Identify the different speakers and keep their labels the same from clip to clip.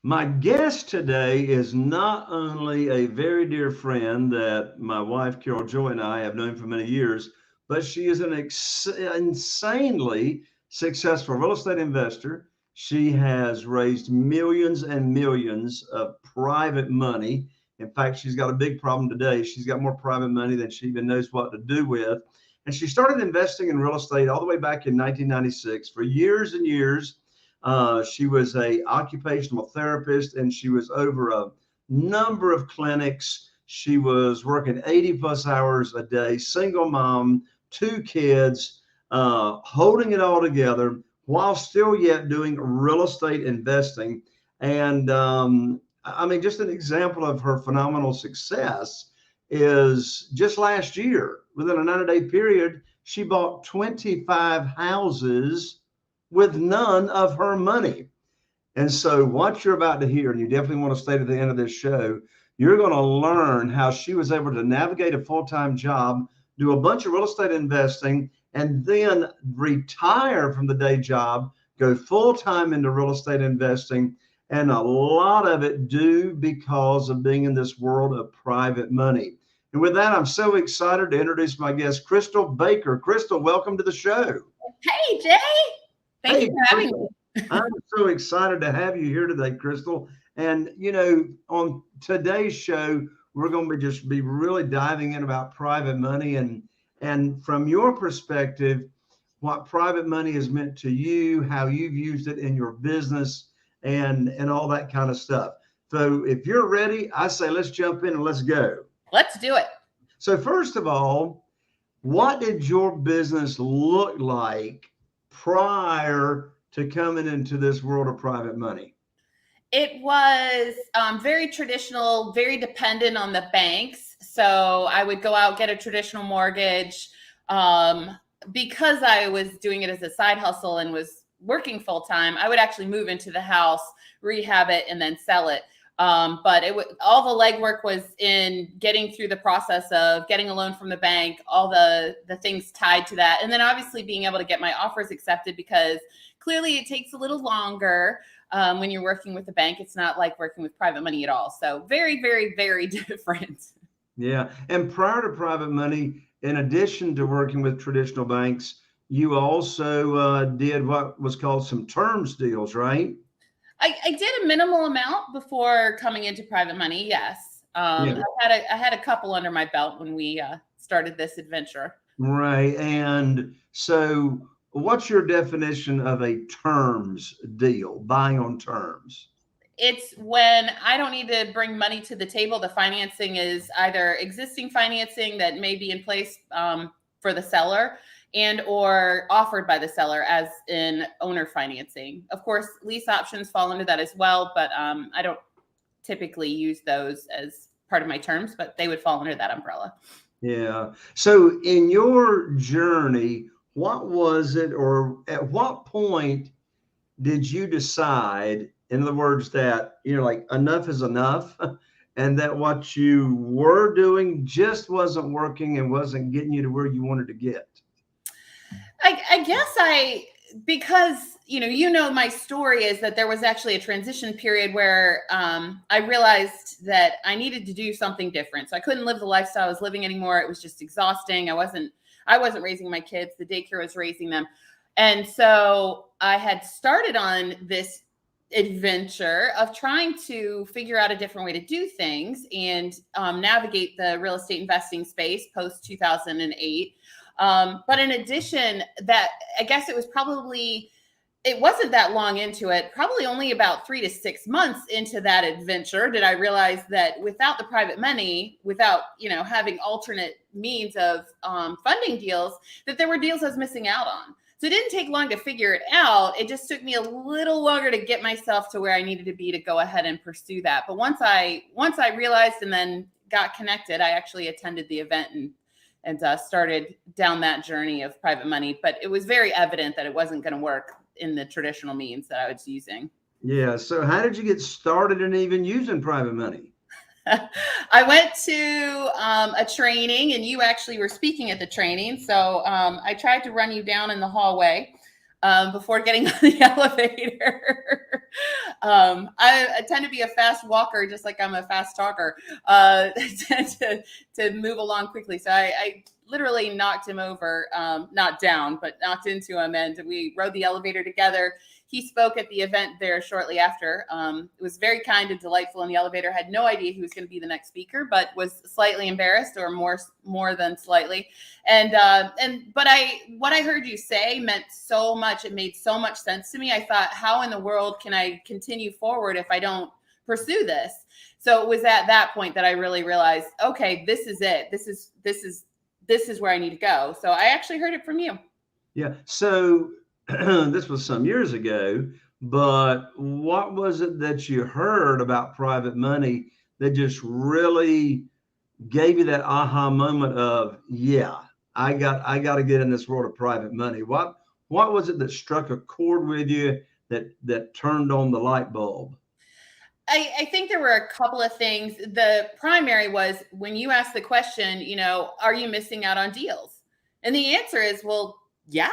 Speaker 1: My guest today is not only a very dear friend that my wife, Carol Joy, and I have known for many years, but she is an insanely successful real estate investor. She has raised millions and millions of private money. In fact, she's got a big problem today. She's got more private money than she even knows what to do with. And she started investing in real estate all the way back in 1996 for years and years. She was a occupational therapist, and she was over a number of clinics. She was working 80 plus hours a day, single mom, two kids, holding it all together while still yet doing real estate investing. And I mean, just an example of her phenomenal success is just last year, within a 90-day period, she bought 25 houses with none of her money. And so, what you're about to hear, and you definitely want to stay to the end of this show, you're going to learn how she was able to navigate a full time job, do a bunch of real estate investing, and then retire from the day job, go full time into real estate investing. And a lot of it due because of being in this world of private money. And with that, I'm so excited to introduce my guest, Crystal Baker. Crystal, welcome to the show.
Speaker 2: Hey, Jay. Thank you
Speaker 1: Hey,
Speaker 2: for having me.
Speaker 1: I'm so excited to have you here today, Crystal. And on today's show, we're going to be really diving in about private money and from your perspective, what private money has meant to you, how you've used it in your business, and all that kind of stuff. So if you're ready, I say let's jump in and let's go.
Speaker 2: Let's do it.
Speaker 1: So first of all, what did your business look like prior to coming into this world of private money?
Speaker 2: It was very traditional, very dependent on the banks. So I would go out, get a traditional mortgage. Because I was doing it as a side hustle and was working full time, I would actually move into the house, rehab it, and then sell it. But all the legwork was in getting through the process of getting a loan from the bank, all the things tied to that. And then obviously being able to get my offers accepted, because clearly it takes a little longer when you're working with the bank. It's not like working with private money at all. So very, very, very different.
Speaker 1: Yeah. And prior to private money, in addition to working with traditional banks, you also did what was called some terms deals, right?
Speaker 2: I did a minimal amount before coming into private money. Yes.
Speaker 1: Yeah.
Speaker 2: I had a couple under my belt when we started this adventure.
Speaker 1: Right. And so, what's your definition of a terms deal, buying on terms?
Speaker 2: It's when I don't need to bring money to the table. The financing is either existing financing that may be in place for the seller and or offered by the seller as in owner financing. Of course, lease options fall into that as well, but I don't typically use those as part of my terms, but they would fall under that umbrella.
Speaker 1: Yeah. So, in your journey, what was it, or at what point did you decide, in other words, that like enough is enough, and that what you were doing just wasn't working and wasn't getting you to where you wanted to get?
Speaker 2: I guess because my story is that there was actually a transition period where I realized that I needed to do something different. So I couldn't live the lifestyle I was living anymore. It was just exhausting. I wasn't raising my kids. The daycare was raising them. And so I had started on this adventure of trying to figure out a different way to do things and navigate the real estate investing space post 2008. But in addition, that I guess it wasn't that long into it, probably only about 3 to 6 months into that adventure did I realize that without the private money, without, having alternate means of funding deals, that there were deals I was missing out on. So it didn't take long to figure it out. It just took me a little longer to get myself to where I needed to be to go ahead and pursue that. But once I realized and then got connected, I actually attended the event and started down that journey of private money. But it was very evident that it wasn't going to work in the traditional means that I was using.
Speaker 1: Yeah. So how did you get started in even using private money?
Speaker 2: I went to a training, and you actually were speaking at the training. So I tried to run you down in the hallway before getting on the elevator. I tend to be a fast walker, just like I'm a fast talker, to move along quickly. So I literally knocked him over, not down, but knocked into him. And we rode the elevator together. He spoke at the event there shortly after. It was very kind and delightful in the elevator. Had no idea who was going to be the next speaker, but was slightly embarrassed, or more than slightly. But what I heard you say meant so much. It made so much sense to me. I thought, how in the world can I continue forward if I don't pursue this? So it was at that point that I really realized, okay, this is it. This is where I need to go. So I actually heard it from you.
Speaker 1: Yeah. So this was some years ago, but what was it that you heard about private money that just really gave you that aha moment of, yeah, I got to get in this world of private money? What was it that struck a chord with you that turned on the light bulb?
Speaker 2: I think there were a couple of things. The primary was when you asked the question, are you missing out on deals? And the answer is, well, yeah.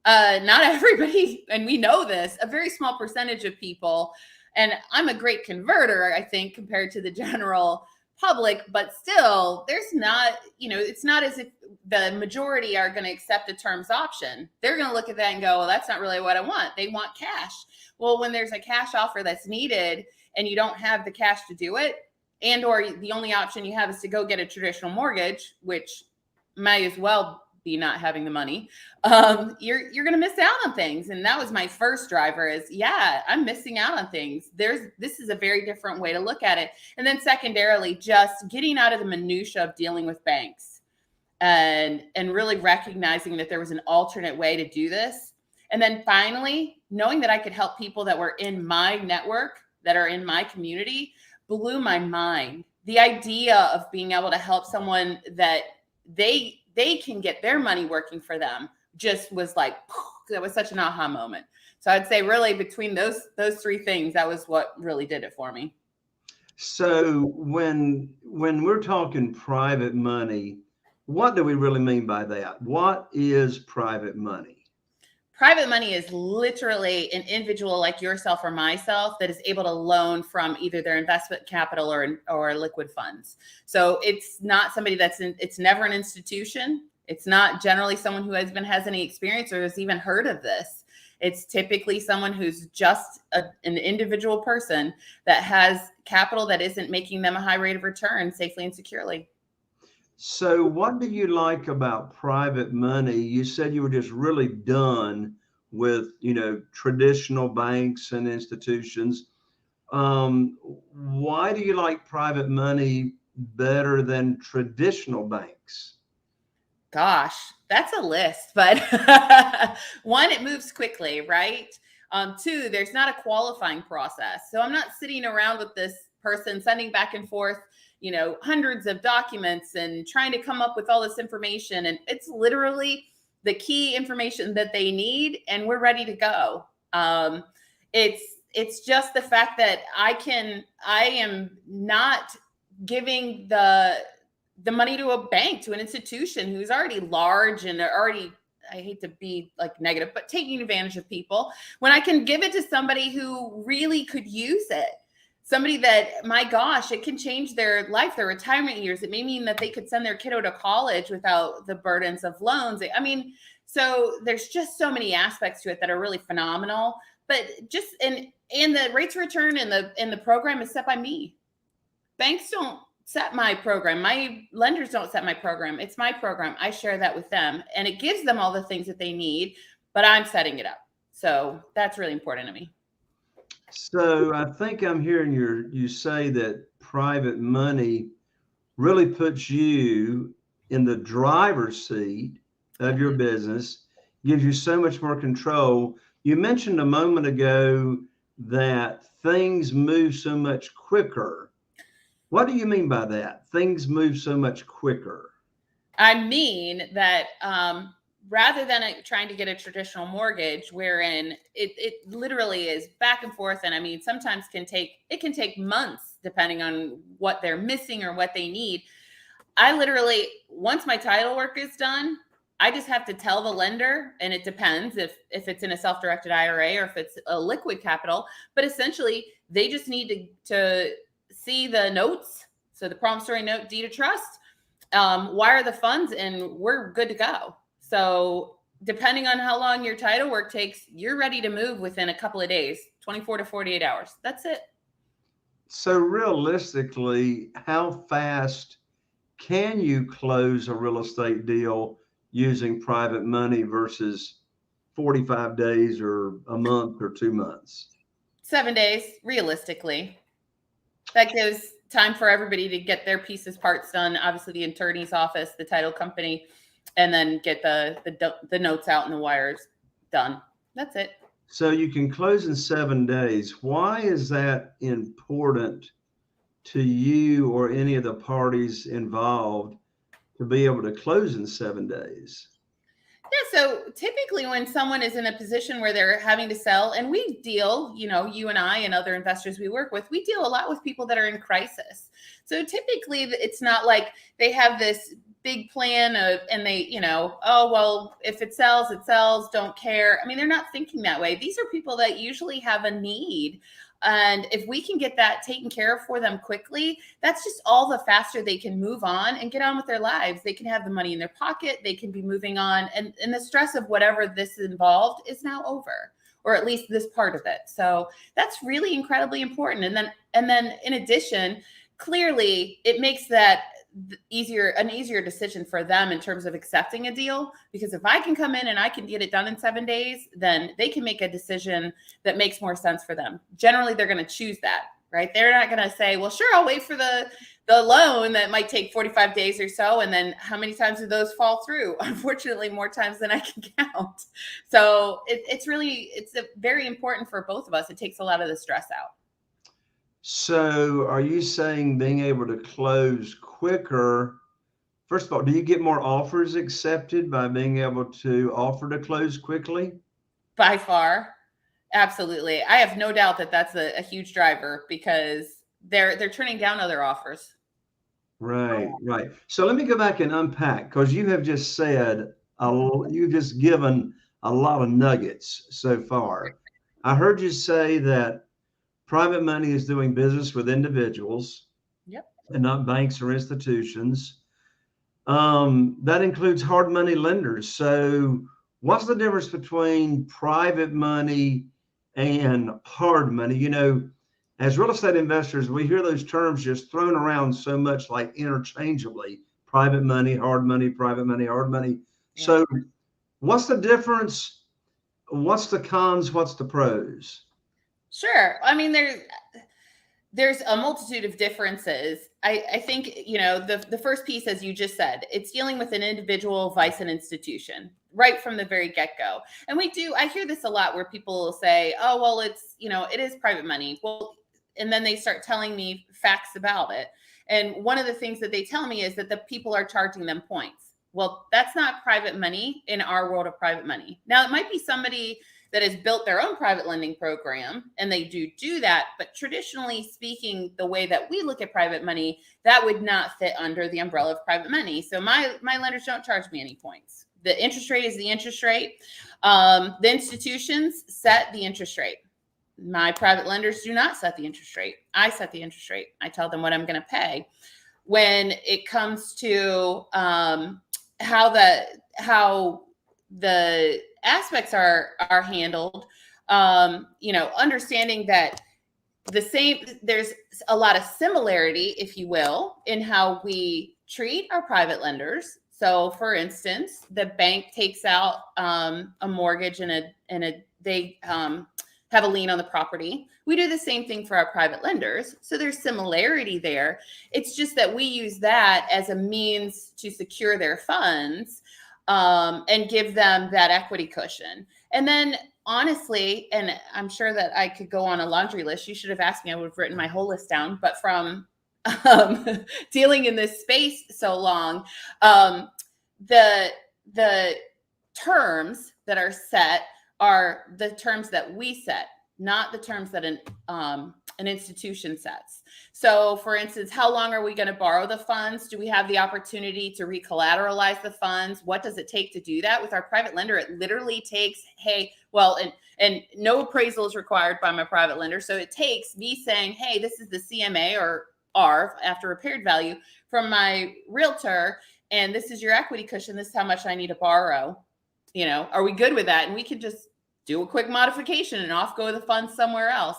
Speaker 2: Not everybody, and we know this, a very small percentage of people, and I'm a great converter, I think, compared to the general public, but still, there's not, it's not as if the majority are going to accept a terms option. They're going to look at that and go, well, that's not really what I want. They want cash. Well, when there's a cash offer that's needed and you don't have the cash to do it, and or the only option you have is to go get a traditional mortgage, which might as well be not having the money, you're going to miss out on things. And that was my first driver is, yeah, I'm missing out on things. This is a very different way to look at it. And then secondarily, just getting out of the minutia of dealing with banks and really recognizing that there was an alternate way to do this. And then finally, knowing that I could help people that were in my network, that are in my community, blew my mind. The idea of being able to help someone that they can get their money working for them just was like, that was such an aha moment. So I'd say really between those three things, that was what really did it for me.
Speaker 1: So when we're talking private money, what do we really mean by that? What is private money?
Speaker 2: Private money is literally an individual like yourself or myself that is able to loan from either their investment capital or liquid funds. So it's not somebody it's never an institution. It's not generally someone who has any experience or has even heard of this. It's typically someone who's just an individual person that has capital that isn't making them a high rate of return safely and securely.
Speaker 1: So what do you like about private money? You said you were just really done with, traditional banks and institutions. Why do you like private money better than traditional banks?
Speaker 2: Gosh, that's a list, but one, it moves quickly, right? Two, there's not a qualifying process. So I'm not sitting around with this person sending back and forth, hundreds of documents and trying to come up with all this information. And it's literally the key information that they need, and we're ready to go. It's just the fact that I am not giving the money to a bank, to an institution who's already large and already, I hate to be like negative, but taking advantage of people, when I can give it to somebody who really could use it. Somebody that, my gosh, it can change their life, their retirement years. It may mean that they could send their kiddo to college without the burdens of loans. I mean, so there's just so many aspects to it that are really phenomenal. But just and the rates of return and the program is set by me. Banks don't set my program. My lenders don't set my program. It's my program. I share that with them, and it gives them all the things that they need, but I'm setting it up. So that's really important to me.
Speaker 1: So I think I'm hearing you say that private money really puts you in the driver's seat of your business, gives you so much more control. You mentioned a moment ago that things move so much quicker. What do you mean by that? Things move so much quicker.
Speaker 2: I mean that rather than trying to get a traditional mortgage, wherein it literally is back and forth, and I mean sometimes can take months depending on what they're missing or what they need. I literally, once my title work is done, I just have to tell the lender, and it depends if it's in a self-directed IRA or if it's a liquid capital, but essentially they just need to see the notes. So the promissory note, deed of trust, wire the funds, and we're good to go. So depending on how long your title work takes, you're ready to move within a couple of days, 24 to 48 hours. That's it.
Speaker 1: So realistically, how fast can you close a real estate deal using private money versus 45 days or a month or 2 months?
Speaker 2: 7 days, realistically. That gives time for everybody to get their pieces, parts done. Obviously, the attorney's office, the title company, and then get the notes out and the wires done. That's it.
Speaker 1: So you can close in 7 days. Why is that important to you or any of the parties involved to be able to close in 7 days?
Speaker 2: Yeah, so typically when someone is in a position where they're having to sell, and we deal, you and I and other investors we work with, we deal a lot with people that are in crisis. So typically it's not like they have this big plan and they, oh, well, if it sells, don't care. I mean, they're not thinking that way. These are people that usually have a need. And if we can get that taken care of for them quickly, that's just all the faster they can move on and get on with their lives. They can have the money in their pocket. They can be moving on. And the stress of whatever this involved is now over, or at least this part of it. So that's really incredibly important. And then in addition, clearly it makes that an easier decision for them in terms of accepting a deal, because if I can come in and I can get it done in 7 days, then they can make a decision that makes more sense for them. Generally, they're going to choose that, right? They're not going to say, well, sure, I'll wait for the loan that might take 45 days or so. And then how many times do those fall through? Unfortunately, more times than I can count. So it's very important for both of us. It takes a lot of the stress out.
Speaker 1: So are you saying being able to close quicker? First of all, do you get more offers accepted by being able to offer to close quickly?
Speaker 2: By far. Absolutely. I have no doubt that that's a huge driver, because they're turning down other offers.
Speaker 1: Right. So let me go back and unpack, because you have just said, you've just given a lot of nuggets so far. I heard you say that private money is doing business with individuals.
Speaker 2: Yep.
Speaker 1: And not banks or institutions. That includes hard money lenders. So what's the difference between private money and hard money? As real estate investors, we hear those terms just thrown around so much, like interchangeably: private money, hard money, private money, hard money. Yeah. So what's the difference? What's the cons? What's the pros?
Speaker 2: Sure. I mean, there's a multitude of differences. I think, the first piece, as you just said, it's dealing with an individual vice an institution right from the very get-go. And I hear this a lot, where people will say, oh, well, it's, it is private money. Well, and then they start telling me facts about it. And one of the things that they tell me is that the people are charging them points. Well, that's not private money in our world of private money. Now, it might be somebody that has built their own private lending program, and they do that. But traditionally speaking, the way that we look at private money, that would not fit under the umbrella of private money. So my lenders don't charge me any points. The interest rate is the interest rate. The institutions set the interest rate. My private lenders do not set the interest rate. I set the interest rate. I tell them what I'm going to pay. When it comes to how the aspects are handled, understanding that there's a lot of similarity, if you will, in how we treat our private lenders. So for instance, the bank takes out a mortgage and they have a lien on the property. We do the same thing for our private lenders. So there's similarity there. It's just that we use that as a means to secure their funds and give them that equity cushion. And then honestly, and I'm sure that I could go on a laundry list. You should have asked me, I would have written my whole list down. But from dealing in this space so long, the terms that are set are the terms that we set, not the terms that an institution sets. So for instance, how long are we going to borrow the funds? Do we have the opportunity to recollateralize the funds? What does it take to do that? With our private lender, it literally takes, hey, well, and no appraisal is required by my private lender. So it takes me saying, hey, this is the CMA or R after repaired value from my realtor, and this is your equity cushion. This is how much I need to borrow. Are we good with that? And we could just do a quick modification and off go the funds somewhere else.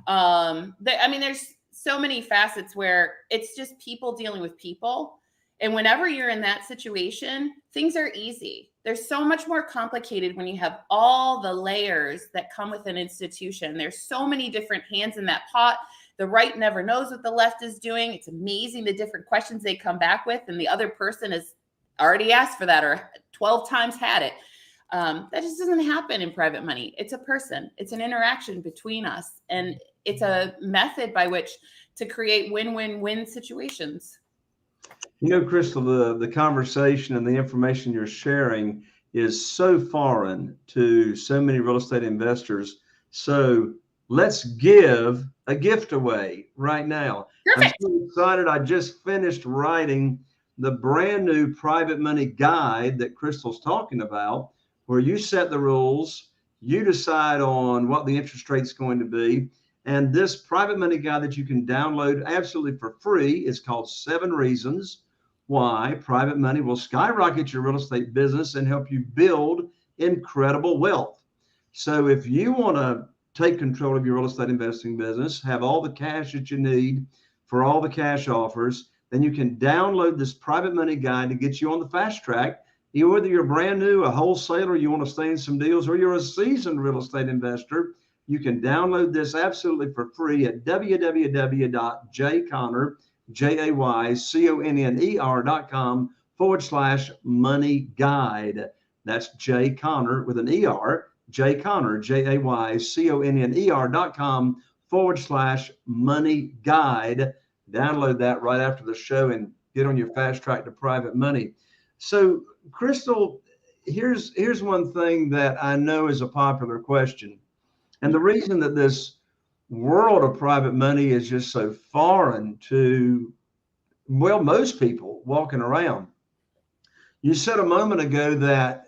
Speaker 2: There's so many facets where it's just people dealing with people. And whenever you're in that situation, things are easy. There's so much more complicated when you have all the layers that come with an institution. There's so many different hands in that pot. The right never knows what the left is doing. It's amazing the different questions they come back with, and the other person has already asked for that or 12 times had it. That just doesn't happen in private money. It's a person. It's an interaction between us. And it's a method by which to create win-win-win situations.
Speaker 1: Crystal, the conversation and the information you're sharing is so foreign to so many real estate investors. So let's give a gift away right now.
Speaker 2: Perfect.
Speaker 1: I'm so excited. I just finished writing the brand new private money guide that Crystal's talking about, where you set the rules, you decide on what the interest rate's going to be. And this private money guide that you can download absolutely for free is called 7 Reasons Why Private Money Will Skyrocket Your Real Estate Business and Help You Build Incredible Wealth. So if you want to take control of your real estate investing business, have all the cash that you need for all the cash offers, then you can download this private money guide to get you on the fast track. Whether you're brand new, a wholesaler, you want to stay in some deals, or you're a seasoned real estate investor, you can download this absolutely for free at www.jayconner.com/money guide. That's Jay Conner with an ER, Jay Conner, JayConner.com/money guide. Download that right after the show and get on your fast track to private money. So, Crystal, here's one thing that I know is a popular question. And the reason that this world of private money is just so foreign to, well, most people walking around. You said a moment ago that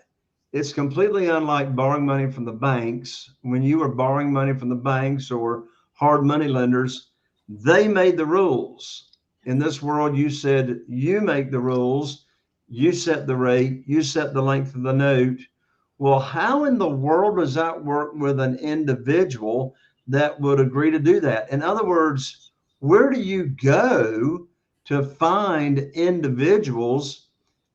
Speaker 1: it's completely unlike borrowing money from the banks. When you were borrowing money from the banks or hard money lenders, they made the rules. In this world, you said you make the rules, you set the rate, you set the length of the note. Well, how in the world does that work with an individual that would agree to do that? In other words, where do you go to find individuals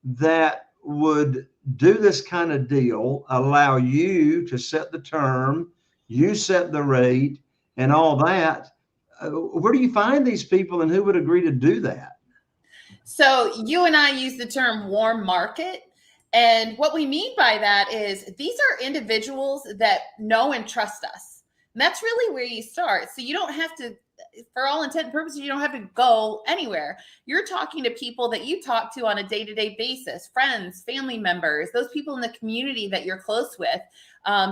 Speaker 1: that would do this kind of deal, allow you to set the term, you set the rate, and all that? Where do you find these people, and who would agree to do that?
Speaker 2: So you and I use the term warm market. And what we mean by that is these are individuals that know and trust us. And that's really where you start. So you don't have to, for all intent and purposes, you don't have to go anywhere. You're talking to people that you talk to on a day-to-day basis, friends, family members, those people in the community that you're close with,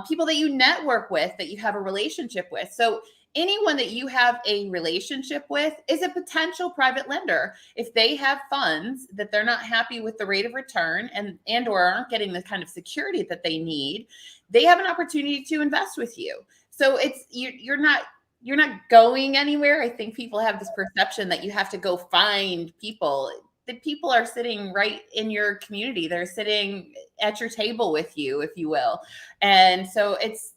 Speaker 2: people that you network with, that you have a relationship with. So anyone that you have a relationship with is a potential private lender. If they have funds that they're not happy with the rate of return and or aren't getting the kind of security that they need, they have an opportunity to invest with you. So you're not going anywhere. I think people have this perception that you have to go find people. The people are sitting right in your community. They're sitting at your table with you, if you will. And so it's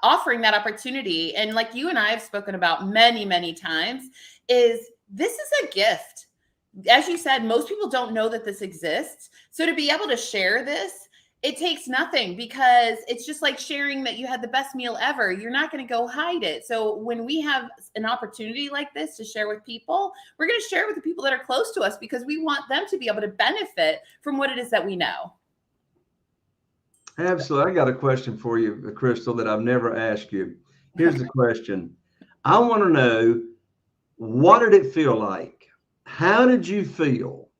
Speaker 2: offering that opportunity. And like you and I have spoken about many, many times, is this is a gift. As you said, most people don't know that this exists. So to be able to share this, it takes nothing, because it's just like sharing that you had the best meal ever. You're not going to go hide it. So when we have an opportunity like this to share with people, we're going to share with the people that are close to us, because we want them to be able to benefit from what it is that we know.
Speaker 1: Absolutely. I got a question for you, Crystal, that I've never asked you. Here's the question. I want to know, what did it feel like? How did you feel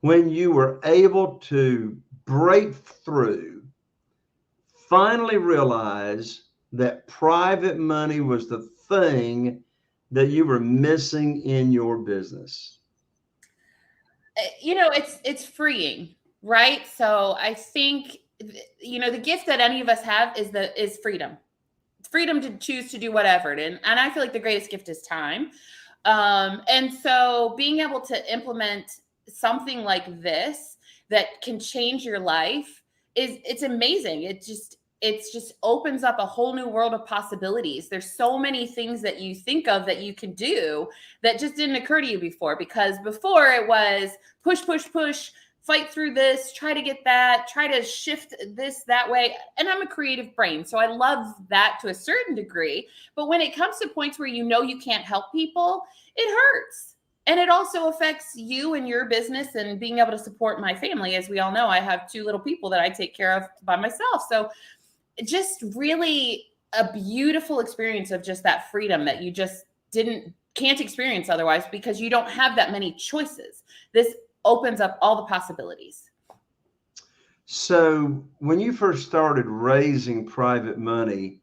Speaker 1: when you were able to break through, finally realize that private money was the thing that you were missing in your business?
Speaker 2: It's freeing, right? So I think, the gift that any of us have is freedom. Freedom to choose to do whatever. And I feel like the greatest gift is time. And so being able to implement something like this that can change your life it's amazing. It just opens up a whole new world of possibilities. There's so many things that you think of that you can do that just didn't occur to you before, because before it was push, push, push, fight through this, try to get that, try to shift this that way. And I'm a creative brain, so I love that to a certain degree. But when it comes to points where you can't help people, it hurts. And it also affects you and your business and being able to support my family. As we all know, I have 2 little people that I take care of by myself. So just really a beautiful experience of just that freedom that you just can't experience otherwise, because you don't have that many choices. This opens up all the possibilities.
Speaker 1: So when you first started raising private money,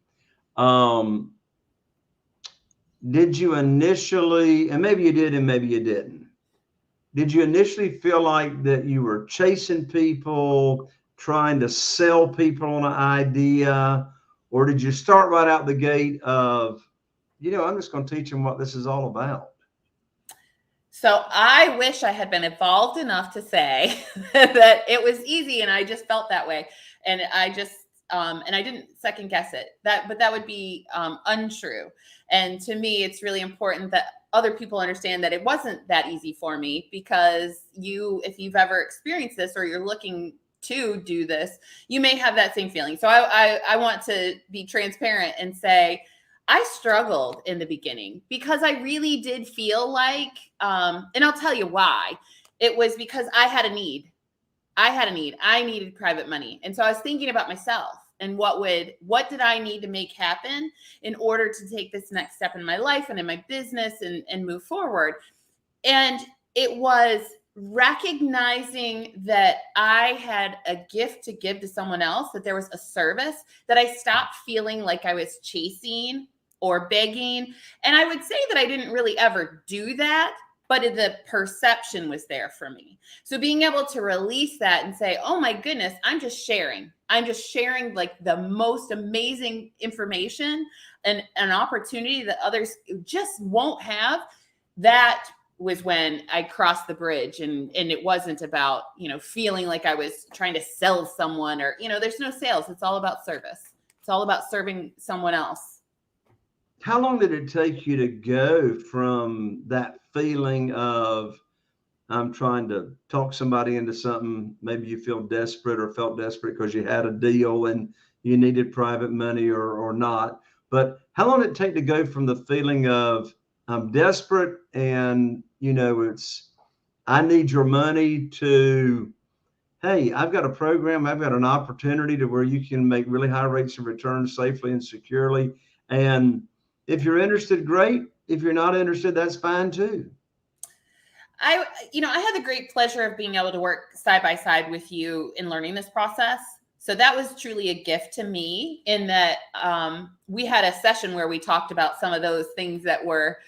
Speaker 1: did you initially, and maybe you did and maybe you did you initially feel like that you were chasing people, trying to sell people on an idea, or did you start right out the gate of, I'm just going to teach them what this is all about?
Speaker 2: So I wish I had been evolved enough to say that it was easy and I just felt that way. And I didn't second guess it, but that would be untrue. And to me, it's really important that other people understand that it wasn't that easy for me, because if you've ever experienced this or you're looking to do this, you may have that same feeling. So I want to be transparent and say, I struggled in the beginning because I really did feel like, and I'll tell you why. It was because I had a need. I needed private money. And so I was thinking about myself and what did I need to make happen in order to take this next step in my life and in my business and move forward. And it was recognizing that I had a gift to give to someone else, that there was a service, that I stopped feeling like I was chasing or begging. And I would say that I didn't really ever do that, but the perception was there for me. So being able to release that and say, oh my goodness, I'm just sharing like the most amazing information and an opportunity that others just won't have. That was when I crossed the bridge, and it wasn't about, feeling like I was trying to sell someone or, there's no sales. It's all about service. It's all about serving someone else.
Speaker 1: How long did it take you to go from that feeling of, I'm trying to talk somebody into something, maybe you feel desperate or felt desperate because you had a deal and you needed private money or not, but how long did it take to go from the feeling of, I'm desperate and, it's, I need your money, to, hey, I've got a program, I've got an opportunity to where you can make really high rates of return safely and securely. And if you're interested, great. If you're not interested, that's fine too.
Speaker 2: I had the great pleasure of being able to work side by side with you in learning this process. So that was truly a gift to me, in that we had a session where we talked about some of those things that were,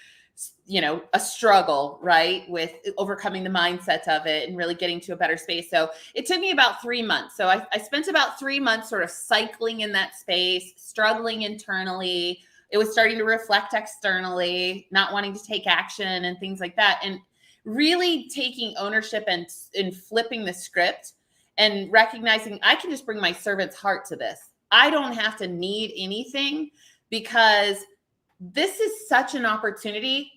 Speaker 2: a struggle, right? With overcoming the mindset of it and really getting to a better space. So it took me about 3 months. So I spent about 3 months sort of cycling in that space, struggling internally. It was starting to reflect externally, not wanting to take action and things like that. And really taking ownership and flipping the script and recognizing I can just bring my servant's heart to this. I don't have to need anything, because this is such an opportunity.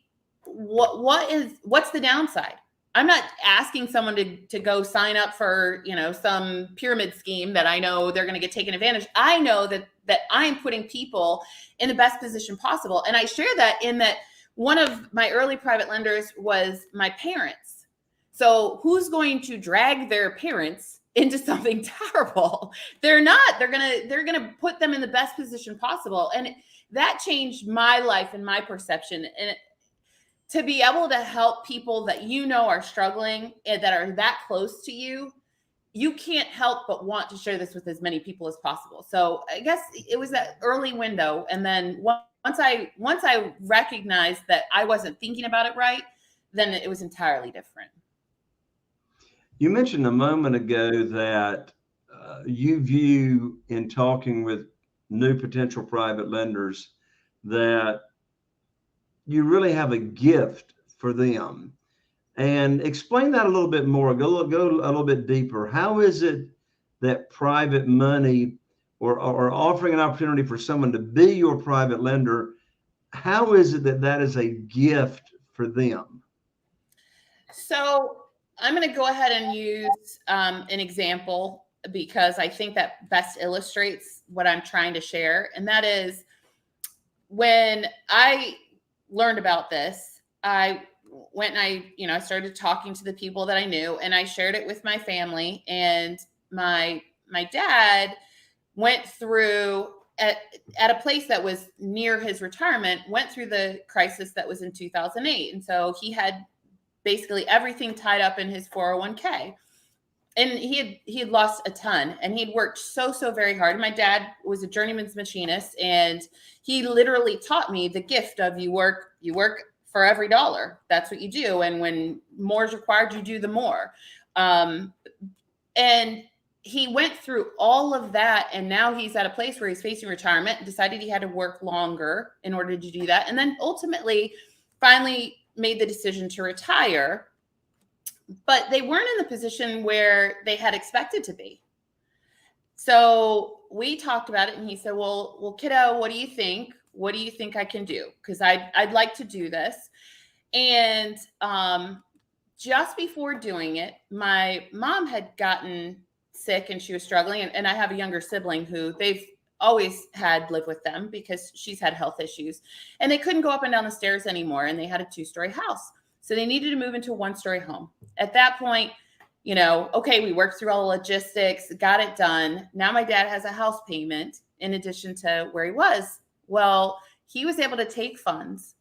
Speaker 2: What's the downside? I'm not asking someone to go sign up for, some pyramid scheme that I know they're going to get taken advantage. I know that I'm putting people in the best position possible. And I share that in that one of my early private lenders was my parents. So who's going to drag their parents into something terrible? They're not. They're going to put them in the best position possible. And that changed my life and my perception. And to be able to help people that are struggling and that are that close to you, you can't help but want to share this with as many people as possible. So I guess it was that early window. And then once I recognized that I wasn't thinking about it right, then it was entirely different.
Speaker 1: You mentioned a moment ago that you view in talking with new potential private lenders that you really have a gift for them. And explain that a little bit more. Go a little bit deeper. How is it that private money or offering an opportunity for someone to be your private lender, how is it that that is a gift for them?
Speaker 2: So I'm going to go ahead and use an example because I think that best illustrates what I'm trying to share. And that is, when I learned about this, I went and I started talking to the people that I knew, and I shared it with my family. And my dad went through at a place that was near his retirement, went through the crisis that was in 2008. And so he had basically everything tied up in his 401k. And he had lost a ton, and he'd worked so very hard. My dad was a journeyman's machinist, and he literally taught me the gift of you work for every dollar. That's what you do. And when more is required, you do the more. And he went through all of that. And now he's at a place where he's facing retirement and decided he had to work longer in order to do that. And then ultimately finally made the decision to retire. But they weren't in the position where they had expected to be. So we talked about it, and he said, well, kiddo, what do you think? What do you think I can do? Because I'd like to do this. And just before doing it, my mom had gotten sick and she was struggling. And I have a younger sibling who they've always had live with them because she's had health issues. And they couldn't go up and down the stairs anymore. And they had a 2-story house. So they needed to move into a 1-story home. At that point, okay, we worked through all the logistics, got it done. Now my dad has a house payment in addition to where he was. Well, he was able to take funds,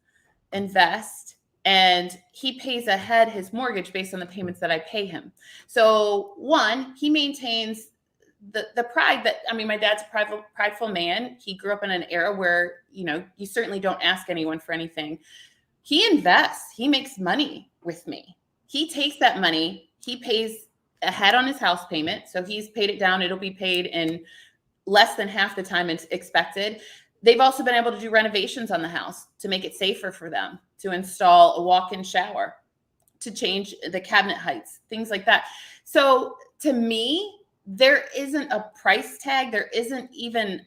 Speaker 2: invest, and he pays ahead his mortgage based on the payments that I pay him. So one, he maintains the pride that, my dad's a prideful man. He grew up in an era where, you certainly don't ask anyone for anything. He invests, he makes money with me. He takes that money, he pays ahead on his house payment. So he's paid it down. It'll be paid in less than half the time it's expected. They've also been able to do renovations on the house to make it safer for them, to install a walk-in shower, to change the cabinet heights, things like that. So to me, there isn't a price tag. There isn't even,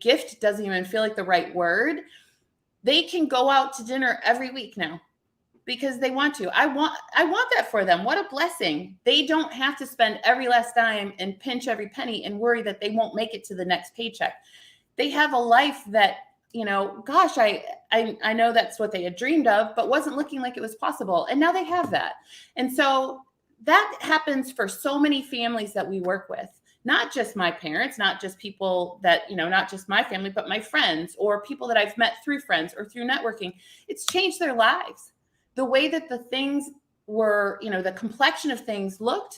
Speaker 2: gift doesn't even feel like the right word. They can go out to dinner every week now because they want to. I want that for them. What a blessing. They don't have to spend every last dime and pinch every penny and worry that they won't make it to the next paycheck. They have a life that, gosh, I know that's what they had dreamed of, but wasn't looking like it was possible. And now they have that. And so that happens for so many families that we work with. Not just my parents, not just people that, not just my family, but my friends or people that I've met through friends or through networking. It's changed their lives. The way that the things were, the complexion of things look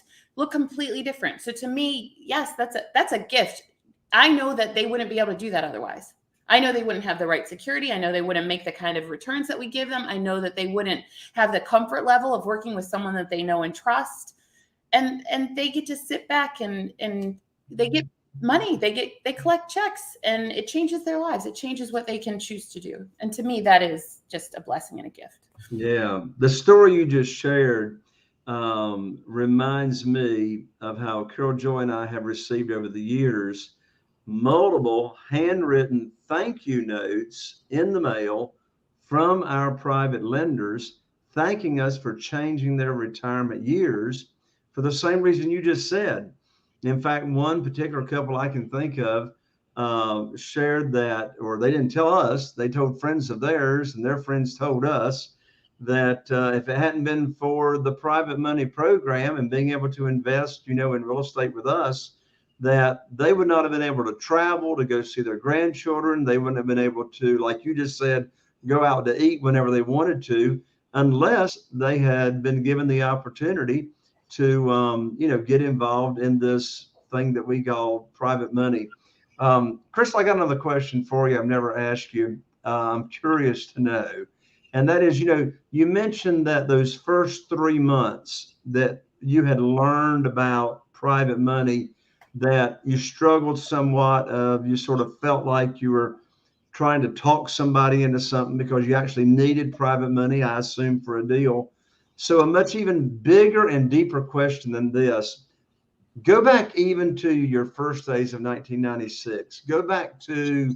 Speaker 2: completely different. So to me, yes, that's a gift. I know that they wouldn't be able to do that otherwise. I know they wouldn't have the right security. I know they wouldn't make the kind of returns that we give them. I know that they wouldn't have the comfort level of working with someone that they know and trust. And they get to sit back and they get money, they collect checks, and it changes their lives. It changes what they can choose to do. And to me, that is just a blessing and a gift.
Speaker 1: Yeah. The story you just shared reminds me of how Carol Joy and I have received over the years multiple handwritten thank you notes in the mail from our private lenders, thanking us for changing their retirement years for the same reason you just said. In fact, one particular couple I can think of shared that, or they didn't tell us, they told friends of theirs, and their friends told us that if it hadn't been for the private money program and being able to invest, in real estate with us, that they would not have been able to travel to go see their grandchildren. They wouldn't have been able to, like you just said, go out to eat whenever they wanted to, unless they had been given the opportunity to, get involved in this thing that we call private money. Crystal, I got another question for you. I've never asked you. I'm curious to know. And that is, you mentioned that those first 3 months that you had learned about private money, that you struggled somewhat. You sort of felt like you were trying to talk somebody into something because you actually needed private money, I assume, for a deal. So a much even bigger and deeper question than this. Go back even to your first days of 1996. Go back to,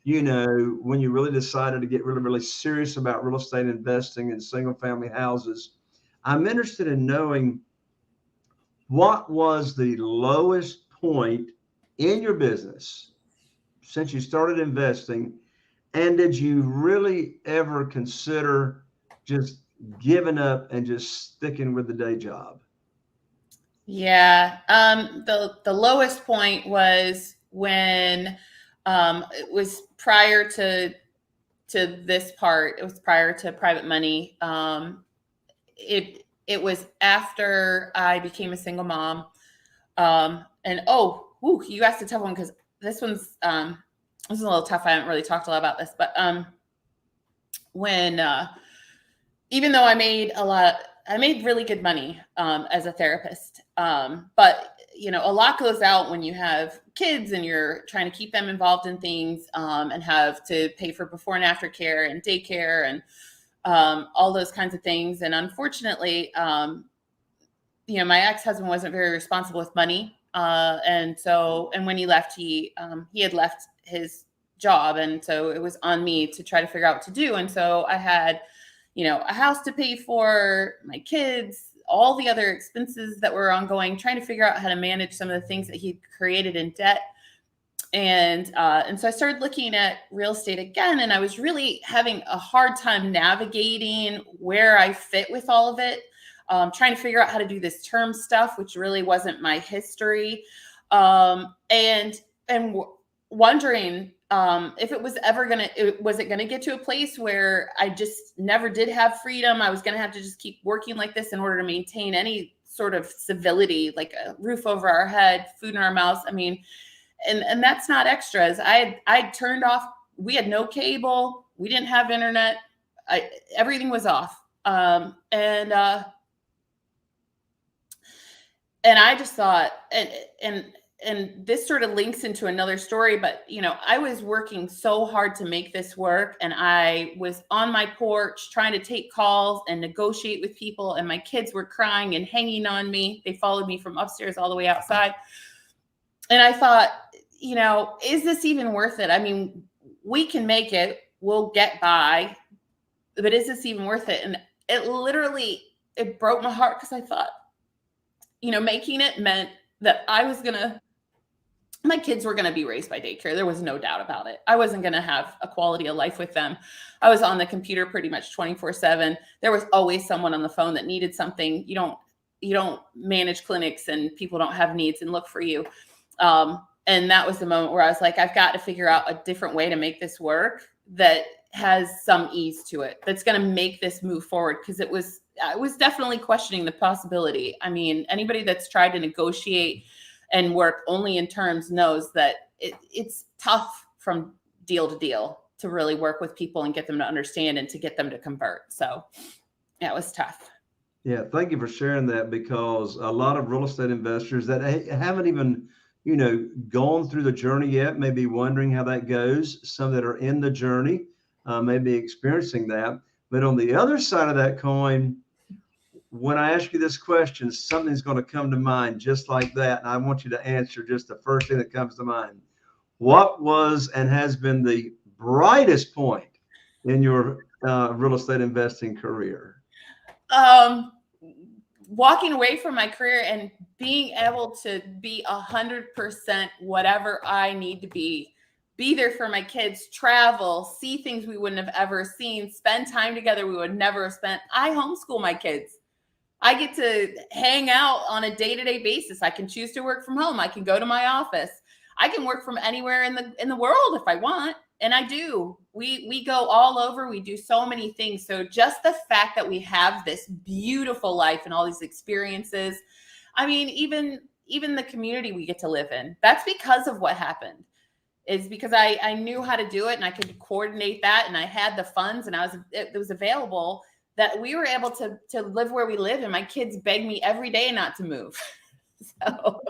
Speaker 1: when you really decided to get really, really serious about real estate investing in single family houses. I'm interested in knowing, what was the lowest point in your business since you started investing? And did you really ever consider just giving up and just sticking with the day job?
Speaker 2: Yeah. The lowest point was when it was prior to this part. It was prior to private money. It was after I became a single mom. And you asked a tough one, because this one's this is a little tough. I haven't really talked a lot about this, but when even though I made really good money as a therapist. But a lot goes out when you have kids and you're trying to keep them involved in things, and have to pay for before and after care and daycare and all those kinds of things. And unfortunately, my ex-husband wasn't very responsible with money. And when he left, he had left his job. And so it was on me to try to figure out what to do. And so I had, a house to pay for, my kids, all the other expenses that were ongoing, trying to figure out how to manage some of the things that he'd created in debt. And so I started looking at real estate again, and I was really having a hard time navigating where I fit with all of it. Trying to figure out how to do this term stuff, which really wasn't my history. And wondering if it was ever was it going to get to a place where I just never did have freedom. I was going to have to just keep working like this in order to maintain any sort of civility, like a roof over our head, food in our mouths. I mean, and that's not extras. I turned off, we had no cable. We didn't have internet. Everything was off. And I just thought, and this sort of links into another story, but I was working so hard to make this work, and I was on my porch trying to take calls and negotiate with people, and my kids were crying and hanging on me. They followed me from upstairs all the way outside. And I thought, is this even worth it? I mean, we can make it, we'll get by, but is this even worth it? And it broke my heart, because I thought, making it meant that my kids were going to be raised by daycare. There was no doubt about it. I wasn't going to have a quality of life with them. I was on the computer pretty much 24/7. There was always someone on the phone that needed something. You don't manage clinics and people don't have needs and look for you. And that was the moment where I was like, I've got to figure out a different way to make this work that has some ease to it, that's going to make this move forward. Because I was definitely questioning the possibility. I mean, anybody that's tried to negotiate and work only in terms knows that it's tough from deal to deal to really work with people and get them to understand and to get them to convert. So yeah, it was tough.
Speaker 1: Yeah, thank you for sharing that, because a lot of real estate investors that haven't even, gone through the journey yet may be wondering how that goes. Some that are in the journey may be experiencing that. But on the other side of that coin, when I ask you this question, something's going to come to mind just like that. And I want you to answer just the first thing that comes to mind. What was and has been the brightest point in your real estate investing career?
Speaker 2: Walking away from my career and being able to be 100% whatever I need to be there for my kids, travel, see things we wouldn't have ever seen, spend time together we would never have spent. I homeschool my kids. I get to hang out on a day-to-day basis. I can choose to work from home. I can go to my office. I can work from anywhere in the world if I want. And I do. We go all over. We do so many things. So just the fact that we have this beautiful life and all these experiences, I mean, even the community we get to live in, that's because of what happened. is because I knew how to do it and I could coordinate that, and I had the funds and it was available, that we were able to live where we live, and my kids beg me every day not to move. So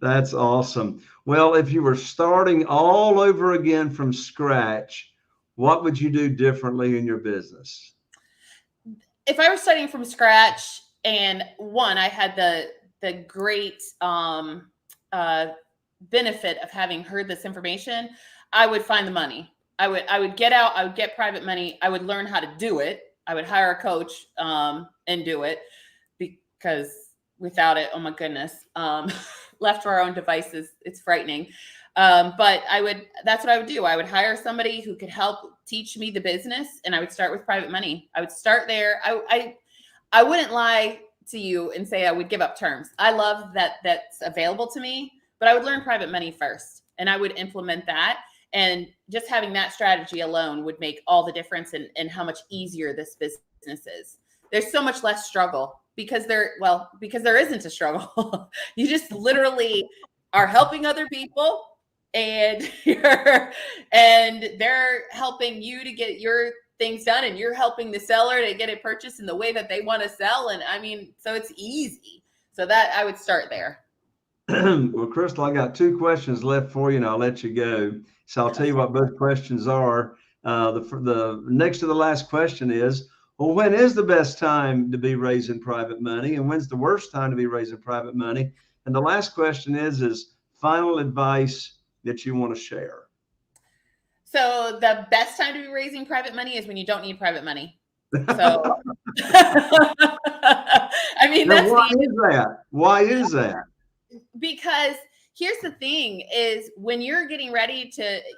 Speaker 1: That's awesome. Well, if you were starting all over again from scratch, what would you do differently in your business?
Speaker 2: If I were starting from scratch, and one, I had the great benefit of having heard this information, I would find the money. I would get out, I would get private money, I would learn how to do it. I would hire a coach and do it, because without it, oh my goodness, left to our own devices, it's frightening. But that's what I would do. I would hire somebody who could help teach me the business, and I would start with private money. I would start there. I wouldn't lie to you and say I would give up terms. I love that that's available to me, but I would learn private money first, and I would implement that. And just having that strategy alone would make all the difference in how much easier this business is. There's so much less struggle because there isn't a struggle. You just literally are helping other people, and they're helping you to get your things done, and you're helping the seller to get it purchased in the way that they want to sell. And I mean, so it's easy. So that I would start there.
Speaker 1: Well, Crystal, I got 2 questions left for you, and I'll let you go. So I'll tell you what both questions are. The next to the last question is, well, when is the best time to be raising private money, and when's the worst time to be raising private money? And the last question is final advice that you want to share.
Speaker 2: So the best time to be raising private money is when you don't need private money. So, I mean,
Speaker 1: now, why is that? Why is that?
Speaker 2: Because here's the thing is, when you're getting ready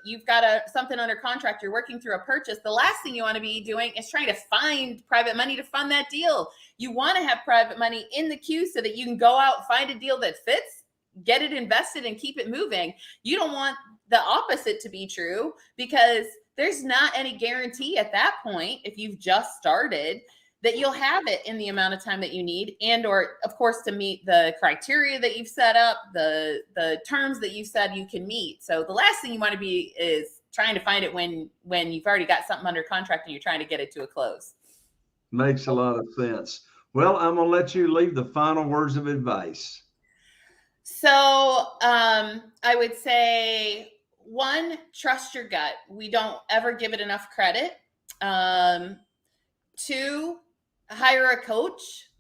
Speaker 2: you've got something under contract, you're working through a purchase, the last thing you want to be doing is trying to find private money to fund that deal. You want to have private money in the queue so that you can go out, find a deal that fits, get it invested, and keep it moving. You don't want the opposite to be true, because there's not any guarantee at that point, if you've just started, that you'll have it in the amount of time that you need, and or of course to meet the criteria that you've set up, the terms that you said you can meet. So the last thing you want to be is trying to find it when you've already got something under contract and you're trying to get it to a close.
Speaker 1: Makes a lot of sense. Well, I'm gonna let you leave the final words of advice.
Speaker 2: So I would say, 1, trust your gut. We don't ever give it enough credit. 2, hire a coach.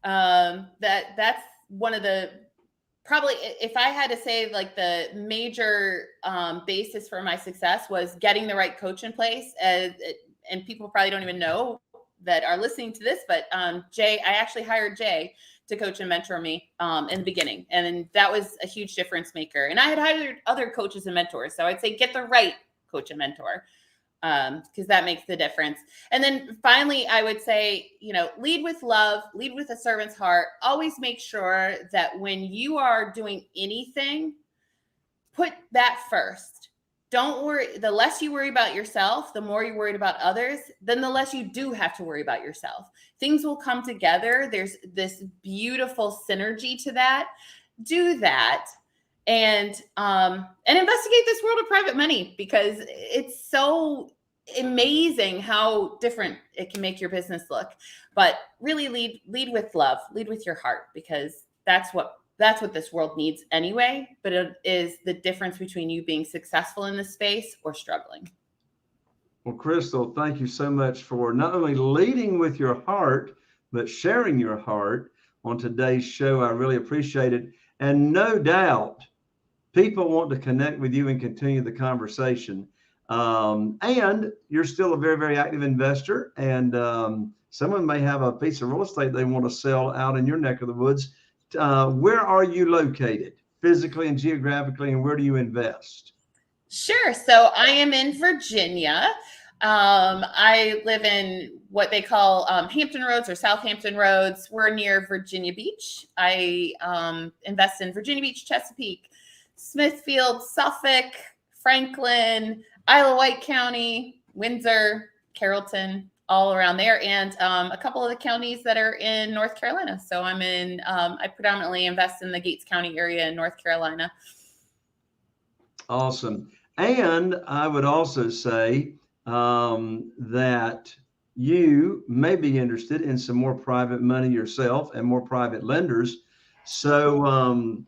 Speaker 2: That's one of the, probably, if I had to say, like, the major basis for my success was getting the right coach in place. And people probably don't even know that are listening to this, but Jay, I actually hired Jay to coach and mentor me in the beginning. And that was a huge difference maker. And I had hired other coaches and mentors. So I'd say get the right coach and mentor, because that makes the difference. And then finally, I would say, lead with love, lead with a servant's heart. Always make sure that when you are doing anything, put that first. Don't worry. The less you worry about yourself, the more you're worried about others, then the less you do have to worry about yourself. Things will come together. There's this beautiful synergy to that. Do that. And investigate this world of private money, because it's so amazing how different it can make your business look. But really lead with love, lead with your heart, because that's what this world needs anyway. But it is the difference between you being successful in this space or struggling.
Speaker 1: Well, Crystal, thank you so much for not only leading with your heart, but sharing your heart on today's show. I really appreciate it. And no doubt, people want to connect with you and continue the conversation. And you're still a very, very active investor. And someone may have a piece of real estate they want to sell out in your neck of the woods. Where are you located physically and geographically, and where do you invest?
Speaker 2: Sure. So I am in Virginia. I live in what they call Hampton Roads or Southampton Roads. We're near Virginia Beach. I invest in Virginia Beach, Chesapeake, Smithfield, Suffolk, Franklin, Isle of Wight County, Windsor, Carrollton, all around there, and a couple of the counties that are in North Carolina. So I predominantly invest in the Gates County area in North Carolina.
Speaker 1: Awesome. And I would also say that you may be interested in some more private money yourself and more private lenders. So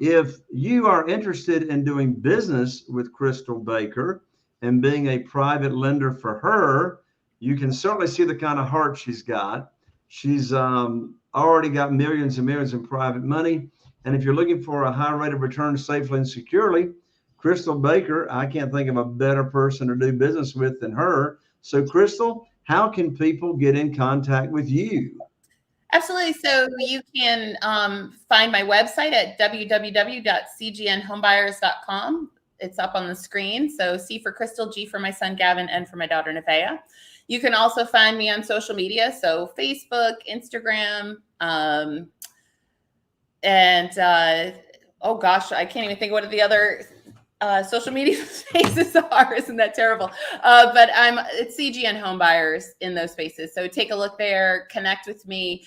Speaker 1: if you are interested in doing business with Crystal Baker and being a private lender for her, you can certainly see the kind of heart she's got. She's already got millions and millions in private money. And if you're looking for a high rate of return safely and securely, Crystal Baker, I can't think of a better person to do business with than her. So, Crystal, how can people get in contact with you?
Speaker 2: Absolutely. So you can find my website at www.cgnhomebuyers.com. It's up on the screen. So C for Crystal, G for my son Gavin, N for my daughter Nevaeh. You can also find me on social media. So Facebook, Instagram, and oh gosh, I can't even think what the other social media spaces are. Isn't that terrible? But it's CGN Homebuyers in those spaces. So take a look there, connect with me,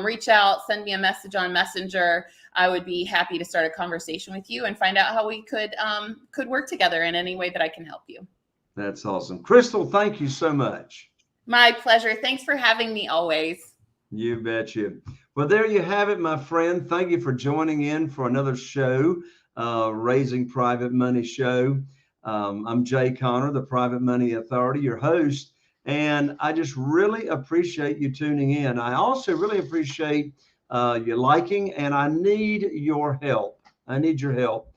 Speaker 2: reach out, send me a message on Messenger. I would be happy to start a conversation with you and find out how we could work together in any way that I can help you.
Speaker 1: That's awesome. Crystal, thank you so much.
Speaker 2: My pleasure. Thanks for having me always.
Speaker 1: You betcha. Well, there you have it, my friend. Thank you for joining in for another show, Raising Private Money Show. I'm Jay Conner, the Private Money Authority, your host, and I just really appreciate you tuning in. I also really appreciate you liking, and I need your help. I need your help.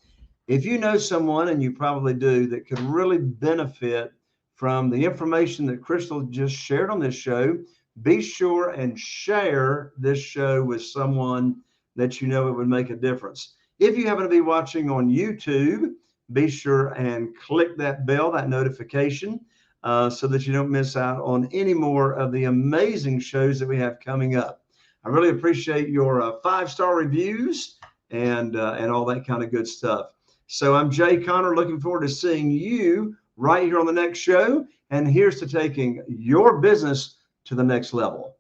Speaker 1: If you know someone, and you probably do, that could really benefit from the information that Crystal just shared on this show, be sure and share this show with someone that you know it would make a difference. If you happen to be watching on YouTube, be sure and click that bell, that notification, so that you don't miss out on any more of the amazing shows that we have coming up. I really appreciate your 5-star reviews and all that kind of good stuff. So I'm Jay Conner, looking forward to seeing you right here on the next show. And here's to taking your business to the next level.